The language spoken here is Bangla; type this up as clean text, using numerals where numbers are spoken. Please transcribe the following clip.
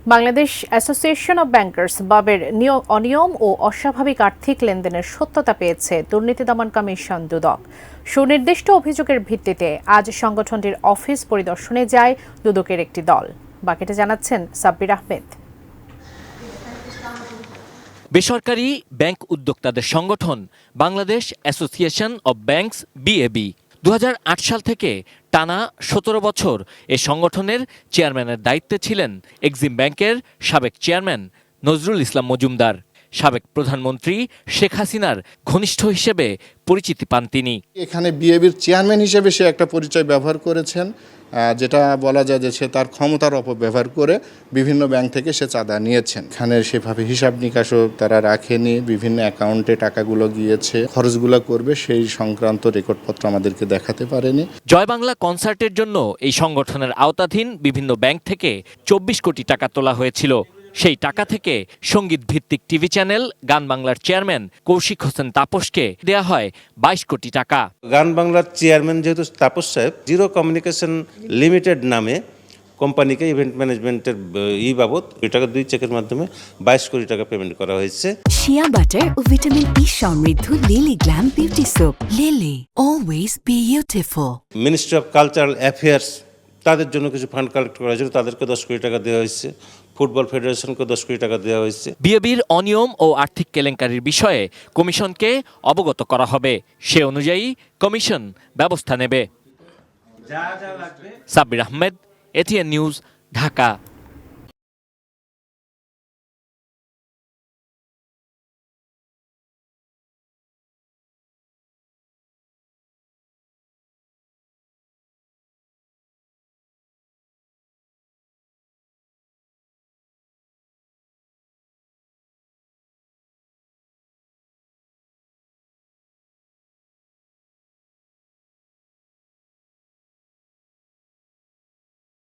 বাংলাদেশ অ্যাসোসিয়েশন অব ব্যাংকার্স বাবের অনিয়ম ও অস্বাভাবিক আর্থিক লেনদেনের সত্যতা পেয়েছে দুর্নীতি দমন কমিশন দুদক। সুনির্দিষ্ট অভিযোগের ভিত্তিতে আজ সংগঠনটির অফিস পরিদর্শনে যায় দুদকের একটি দল। বাকিটা জানাচ্ছেন সাব্বির আহমেদ। বেসরকারি ব্যাংক উদ্যোক্তাদের সংগঠন বাংলাদেশ অ্যাসোসিয়েশন অব ব্যাংকস বিএবি 2008 সাল থেকে টানা 17 বছর এ সংগঠনের চেয়ারম্যানের দায়িত্বে ছিলেন এক্সিম ব্যাংকের সাবেক চেয়ারম্যান নজরুল ইসলাম মজুমদার। সাবেক প্রধানমন্ত্রী শেখ হাসিনার ঘনিষ্ঠ হিসেবে পরিচিতি পান তিনি। এখানে বিএবির চেয়ারম্যান হিসেবে সে একটা পরিচয় ব্যবহার করেছেন, যেটা বলা যায় যে সে তার ক্ষমতার অপব্যবহার করে বিভিন্ন ব্যাংক থেকে সে চাঁদা নিয়েছেন। এখানে সেভাবে হিসাব নিকাশও তারা রাখেনি, বিভিন্ন অ্যাকাউন্টে টাকাগুলো গিয়েছে, খরচগুলো করবে সেই সংক্রান্ত রেকর্ডপত্র আমাদেরকে দেখাতে পারেনি। জয় বাংলা কনসার্টের জন্য এই সংগঠনের আওতাধীন বিভিন্ন ব্যাংক থেকে 24 কোটি টাকা তোলা হয়েছিল। সেই টাকা থেকে সঙ্গীত ভিত্তিক টিভি চ্যানেল গান বাংলার চেয়ারম্যান কৌশিক হোসেন তাপসকে দেয়া হয় 22 কোটি টাকা। গান বাংলার চেয়ারম্যান যেহেতু তাপস সাহেব, জিরো কমিউনিকেশন লিমিটেড নামে কোম্পানিকে ইভেন্ট ম্যানেজমেন্টের বাবদ ওই টাকা 2 চেকের মাধ্যমে 22 কোটি টাকা পেমেন্ট করা হয়েছে। শিয়া বাটার ও ভিটামিন ই সমৃদ্ধ lily glam beauty soap. Lily, always beautiful. Ministry of cultural affairs তাদের জন্য কিছু ফান্ড কালেক্ট করা হয়েছিল, তাদেরকে 10 কোটি টাকা দেওয়া হয়েছে। ফুটবল ফেডারেশনকে 10 কোটি টাকা দেওয়া হয়েছে। বিএবির অনিয়ম ও আর্থিক কেলেঙ্কারির বিষয়ে কমিশনকে অবগত করা হবে। সে অনুযায়ী কমিশন ব্যবস্থা নেবে। Sabbir Ahmed, ATN news, Dhaka.